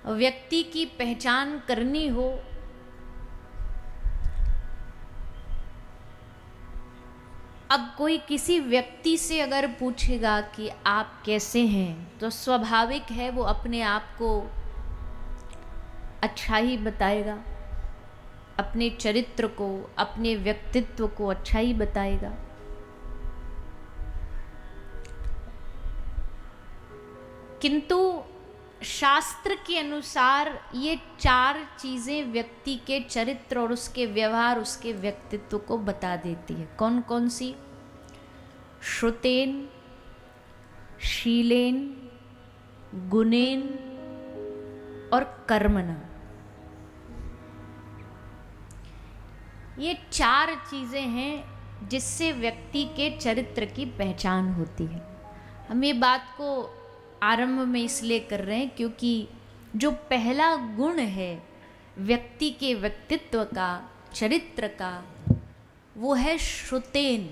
व्यक्ति की पहचान करनी हो, अब कोई किसी व्यक्ति से अगर पूछेगा कि आप कैसे हैं, तो स्वाभाविक है वो अपने आप को अच्छा ही बताएगा, अपने चरित्र को, अपने व्यक्तित्व को अच्छा ही बताएगा। किंतु शास्त्र के अनुसार ये 4 चीजें व्यक्ति के चरित्र और उसके व्यवहार, उसके व्यक्तित्व को बता देती है। कौन कौन सी? श्रुतेन, शीलेन, गुणेन और कर्मणा। ये 4 चीजें हैं जिससे व्यक्ति के चरित्र की पहचान होती है। हम ये बात को आरंभ में इसलिए कर रहे हैं क्योंकि जो पहला गुण है व्यक्ति के व्यक्तित्व का, चरित्र का, वो है श्रुतेन।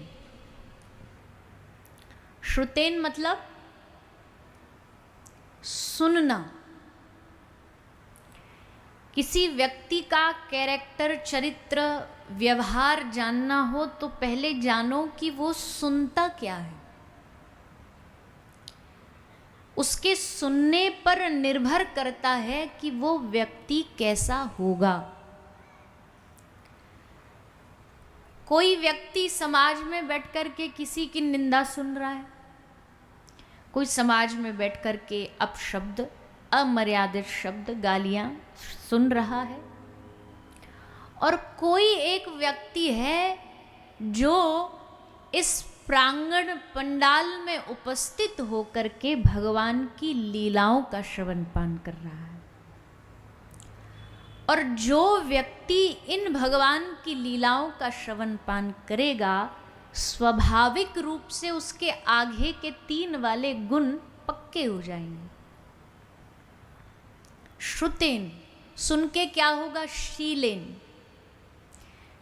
श्रुतेन मतलब सुनना। किसी व्यक्ति का कैरेक्टर, चरित्र, व्यवहार जानना हो तो पहले जानो कि वो सुनता क्या है। उसके सुनने पर निर्भर करता है कि वो व्यक्ति कैसा होगा। कोई व्यक्ति समाज में बैठ कर के किसी की निंदा सुन रहा है, कोई समाज में बैठ कर के अपशब्द, अमर्यादित शब्द, गालियां सुन रहा है, और कोई एक व्यक्ति है जो इस प्रांगण पंडाल में उपस्थित होकर के भगवान की लीलाओं का श्रवण पान कर रहा है। और जो व्यक्ति इन भगवान की लीलाओं का श्रवण पान करेगा, स्वाभाविक रूप से उसके आगे के 3 वाले गुण पक्के हो जाएंगे। श्रुतेन, सुन के क्या होगा? शीलेन,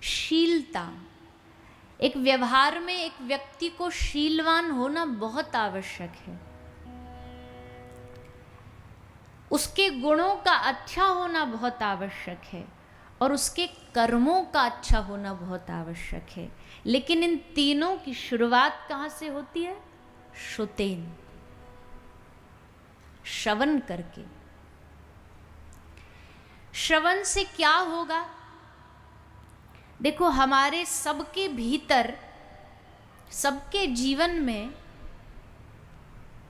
शीलता। एक व्यवहार में एक व्यक्ति को शीलवान होना बहुत आवश्यक है। उसके गुणों का अच्छा होना बहुत आवश्यक है और उसके कर्मों का अच्छा होना बहुत आवश्यक है। लेकिन इन तीनों की शुरुआत कहाँ से होती है? श्रुतेन, श्रवण करके। श्रवण से क्या होगा? देखो, हमारे सबके भीतर, सबके जीवन में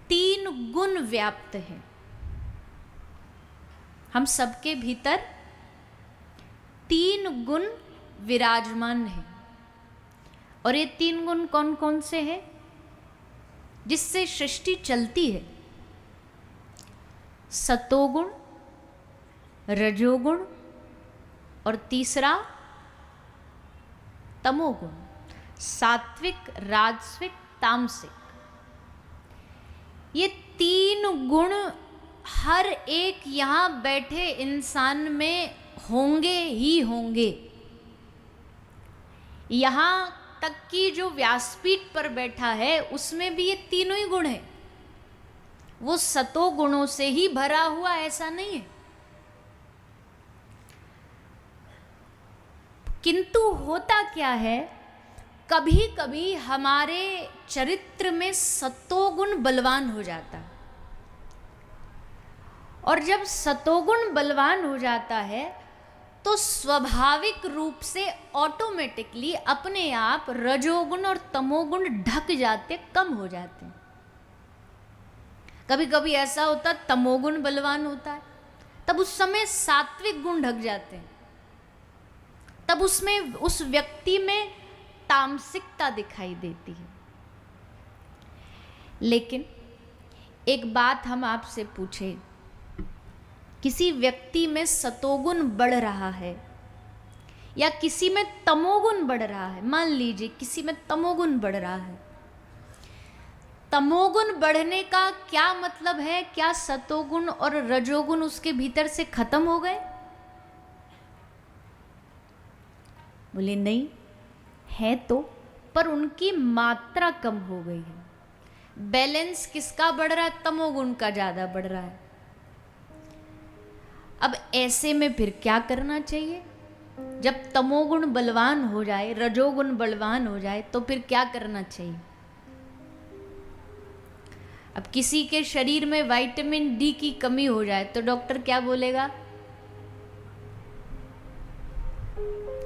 3 गुण व्याप्त हैं। हम सबके भीतर 3 गुण विराजमान हैं। और ये 3 गुण कौन कौन से हैं जिससे सृष्टि चलती है? सतोगुण, रजोगुण और तीसरा तमोगुण। सात्विक, राजसिक, तामसिक। ये 3 गुण हर एक यहां बैठे इंसान में होंगे ही होंगे। यहां तक कि जो व्यासपीठ पर बैठा है उसमें भी ये तीनों ही गुण हैं। वो सतो गुणों से ही भरा हुआ ऐसा नहीं है। किंतु होता क्या है, कभी कभी हमारे चरित्र में सतोगुण बलवान हो जाता है। और जब सतोगुण बलवान हो जाता है तो स्वाभाविक रूप से ऑटोमेटिकली अपने आप रजोगुण और तमोगुण ढक जाते, कम हो जाते हैं। कभी कभी ऐसा होता है तमोगुण बलवान होता है, तब उस समय सात्विक गुण ढक जाते हैं, तब उसमें, उस व्यक्ति में तामसिकता दिखाई देती है। लेकिन एक बात हम आपसे पूछे, किसी व्यक्ति में सतोगुण बढ़ रहा है या किसी में तमोगुण बढ़ रहा है, मान लीजिए किसी में तमोगुण बढ़ रहा है, तमोगुण बढ़ने का क्या मतलब है? क्या सतोगुण और रजोगुण उसके भीतर से खत्म हो गए? बोले नहीं, है तो, पर उनकी मात्रा कम हो गई है। बैलेंस किसका बढ़ रहा है? तमोगुण का ज्यादा बढ़ रहा है। अब ऐसे में फिर क्या करना चाहिए? जब तमोगुण बलवान हो जाए, रजोगुण बलवान हो जाए, तो फिर क्या करना चाहिए? अब किसी के शरीर में विटामिन डी की कमी हो जाए तो डॉक्टर क्या बोलेगा?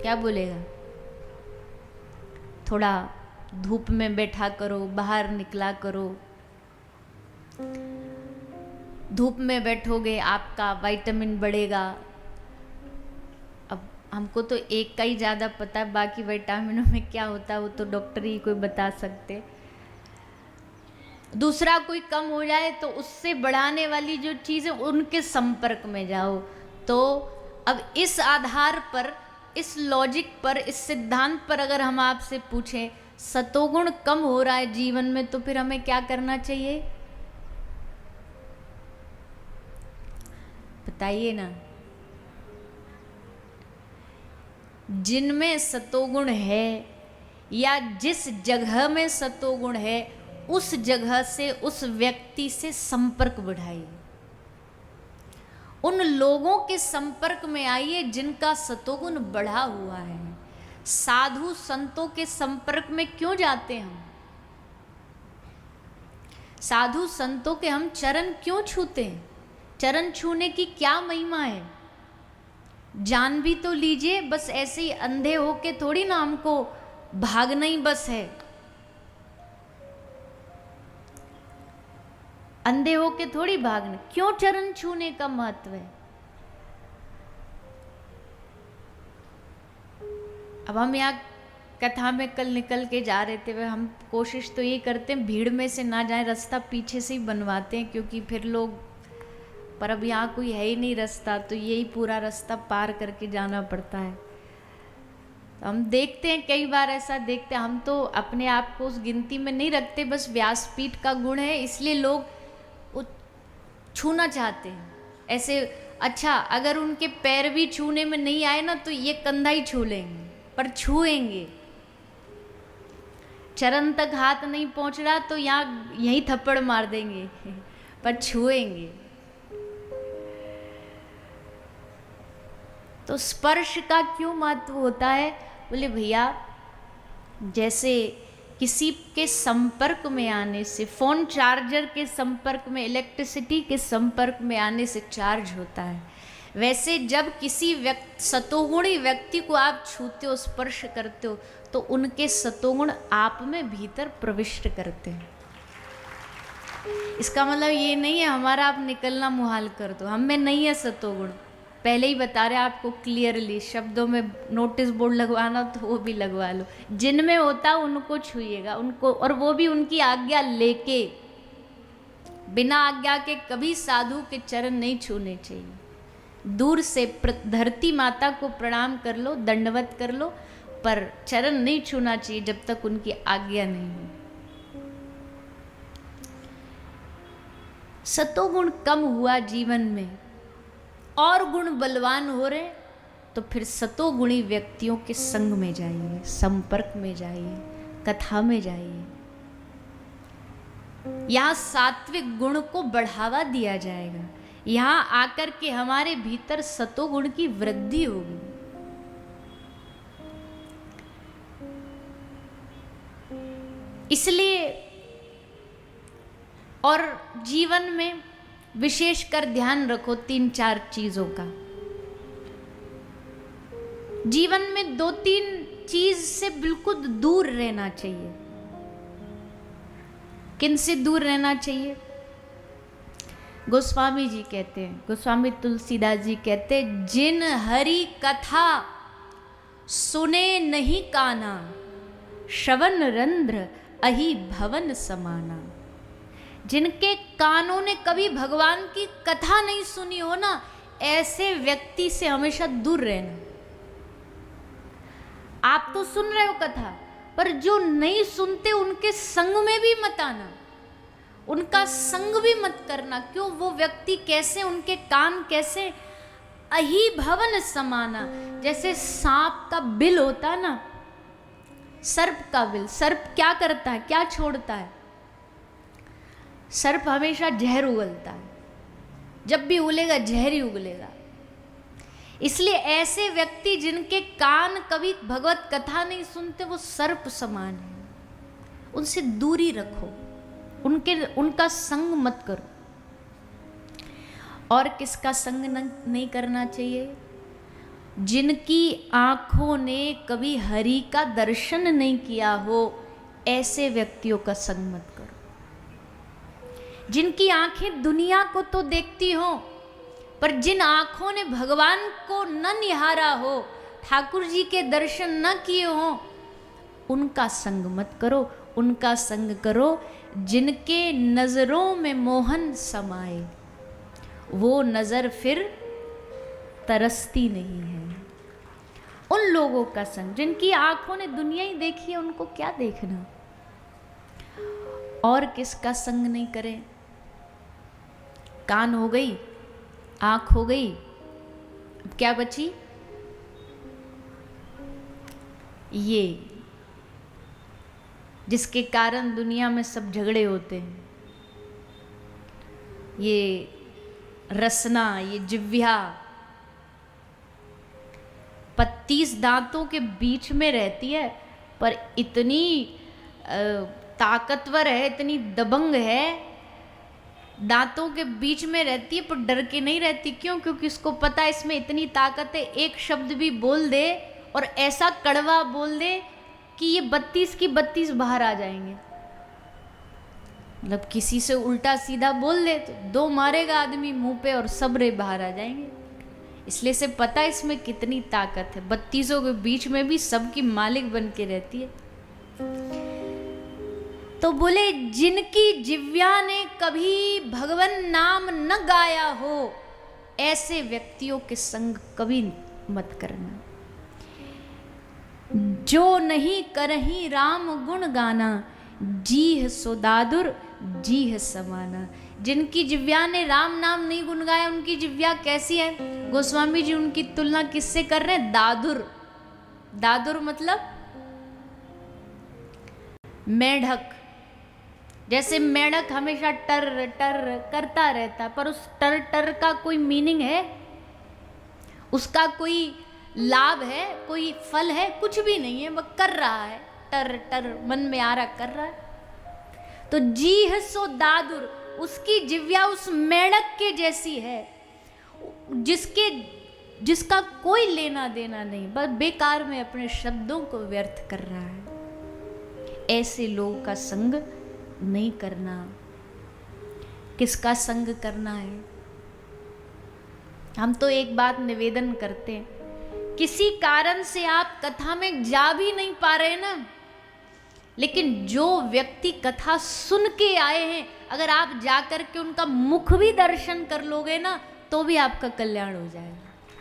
क्या बोलेगा? थोड़ा धूप में बैठा करो, बाहर निकला करो। धूप में बैठोगे आपका विटामिन बढ़ेगा। अब हमको तो एक का ही ज़्यादा पता है, बाकी विटामिनों में क्या होता है वो तो डॉक्टर ही कोई बता सकते। दूसरा कोई कम हो जाए तो उससे बढ़ाने वाली जो चीज़ें उनके संपर्क में जाओ। तो अब इस आधार पर, इस लॉजिक पर, इस सिद्धांत पर अगर हम आपसे पूछें सतोगुण कम हो रहा है जीवन में, तो फिर हमें क्या करना चाहिए? बताइए ना। जिनमें सतोगुण है या जिस जगह में सतोगुण है उस जगह से, उस व्यक्ति से संपर्क बढ़ाइए। उन लोगों के संपर्क में आइए जिनका सतोगुण बढ़ा हुआ है। साधु संतों के संपर्क में क्यों जाते हैं हम? साधु संतों के हम चरण क्यों छूते हैं? चरण छूने की क्या महिमा है? जान भी तो लीजिए, बस ऐसे ही अंधे होके थोड़ी ना हमको भागना ही बस है। अंधे होके थोड़ी भागना। क्यों चरण छूने का महत्व है? अब हम यहाँ कथा में कल निकल के जा रहे थे, हम कोशिश तो ये करते हैं भीड़ में से ना जाए, रास्ता पीछे से ही बनवाते हैं क्योंकि फिर लोग, पर अब यहाँ कोई है ही नहीं रास्ता, तो यही पूरा रास्ता पार करके जाना पड़ता है। तो हम देखते हैं, कई बार ऐसा देखते हैं, हम तो अपने आप को उस गिनती में नहीं रखते, बस व्यासपीठ का गुण है इसलिए लोग छूना चाहते हैं ऐसे। अच्छा, अगर उनके पैर भी छूने में नहीं आए ना तो ये कंधा ही छू लेंगे, पर छुएंगे। चरण तक हाथ नहीं पहुंच रहा तो यहाँ यही थप्पड़ मार देंगे पर छुएंगे। तो स्पर्श का क्यों महत्व होता है? बोले भैया, जैसे किसी के संपर्क में आने से, फोन चार्जर के संपर्क में, इलेक्ट्रिसिटी के संपर्क में आने से चार्ज होता है, वैसे जब किसी सतोगुणी व्यक्ति को आप छूते हो, स्पर्श करते हो, तो उनके सतोगुण आप में भीतर प्रविष्ट करते हैं। इसका मतलब ये नहीं है हमारा आप निकलना मुहाल कर दो, हम में नहीं है सतोगुण। पहले ही बता रहे आपको क्लियरली, शब्दों में नोटिस बोर्ड लगवाना तो वो भी लगवा लो। जिनमें होता उनको छूइएगा, उनको, और वो भी उनकी आज्ञा लेके। बिना आज्ञा के कभी साधु के चरण नहीं छूने चाहिए। दूर से धरती माता को प्रणाम कर लो, दंडवत कर लो, पर चरण नहीं छूना चाहिए जब तक उनकी आज्ञा नहीं हो। सतोगुण कम हुआ जीवन में और गुण बलवान हो रहे, तो फिर सतोगुणी व्यक्तियों के संग में जाइए, संपर्क में जाइए, कथा में जाइए। यहाँ सात्विक गुण को बढ़ावा दिया जाएगा। यहाँ आकर के हमारे भीतर सतोगुण की वृद्धि होगी। इसलिए और जीवन में विशेषकर ध्यान रखो 3-4 चीजों का। जीवन में 2-3 चीज से बिल्कुल दूर रहना चाहिए। किन से दूर रहना चाहिए? गोस्वामी जी कहते हैं, गोस्वामी तुलसीदास जी कहते हैं, जिन हरि कथा सुने नहीं काना, श्रवण रंध्र अहि भवन समाना। जिनके कानों ने कभी भगवान की कथा नहीं सुनी हो ना, ऐसे व्यक्ति से हमेशा दूर रहना। आप तो सुन रहे हो कथा, पर जो नहीं सुनते उनके संग में भी मत आना, उनका संग भी मत करना। क्यों? वो व्यक्ति कैसे, उनके कान कैसे, अहि भवन समाना। जैसे सांप का बिल होता है ना, सर्प का बिल। सर्प क्या करता है, क्या छोड़ता है? सर्प हमेशा जहर उगलता है, जब भी उगलेगा जहर ही उगलेगा। इसलिए ऐसे व्यक्ति जिनके कान कभी भगवत कथा नहीं सुनते वो सर्प समान है, उनसे दूरी रखो, उनका संग मत करो। और किसका संग नहीं करना चाहिए? जिनकी आंखों ने कभी हरि का दर्शन नहीं किया हो, ऐसे व्यक्तियों का संग मत करो। जिनकी आंखें दुनिया को तो देखती हो, पर जिन आंखों ने भगवान को न निहारा हो, ठाकुर जी के दर्शन न किए हो, उनका संग मत करो। उनका संग करो जिनके नजरों में मोहन समाए, वो नजर फिर तरसती नहीं है। उन लोगों का संग जिनकी आंखों ने दुनिया ही देखी है, उनको क्या देखना। और किसका संग नहीं करें? कान हो गई, आंख हो गई, अब क्या बची? ये जिसके कारण दुनिया में सब झगड़े होते हैं, ये रसना, ये जिह्वा 32 दांतों के बीच में रहती है, पर इतनी ताकतवर है, इतनी दबंग है, दांतों के बीच में रहती है पर डर के नहीं रहती। क्यों? क्योंकि उसको पता है इसमें इतनी ताकत है, एक शब्द भी बोल दे और ऐसा कड़वा बोल दे कि ये 32 की 32 बाहर आ जाएंगे। मतलब किसी से उल्टा सीधा बोल दे तो 2 मारेगा आदमी मुंह पे और सब रे बाहर आ जाएंगे। इसलिए से पता है इसमें कितनी ताकत है। 32 के बीच में भी सबकी मालिक बन के रहती है। तो बोले जिनकी जिव्या ने कभी भगवान नाम न गाया हो, ऐसे व्यक्तियों के संग कभी मत करना। जो नहीं करही राम गुण गाना, जीह सो दादुर जीह समाना। जिनकी जिव्या ने राम नाम नहीं गुनगाया, उनकी जिव्या कैसी है? गोस्वामी जी उनकी तुलना किससे कर रहे हैं? दादुर। दादुर मतलब मेढक। जैसे मेढक हमेशा टर टर करता रहता है, पर उस टर टर का कोई मीनिंग है? उसका कोई लाभ है? कोई फल है? कुछ भी नहीं है, वह कर रहा है, टर टर मन में आ रहा कर रहा है। तो जीह सो दादुर, उसकी जिव्या उस मेढक के जैसी है, जिसका कोई लेना देना नहीं, बस बेकार में अपने शब्दों को व्यर्थ कर रहा है। ऐसे लोगों का संग नहीं करना। किसका संग करना है? हम तो एक बात निवेदन करते हैं, किसी कारण से आप कथा में जा भी नहीं पा रहे ना, लेकिन जो व्यक्ति कथा सुन के आए हैं, अगर आप जाकर के उनका मुख भी दर्शन कर लोगे ना, तो भी आपका कल्याण हो जाएगा।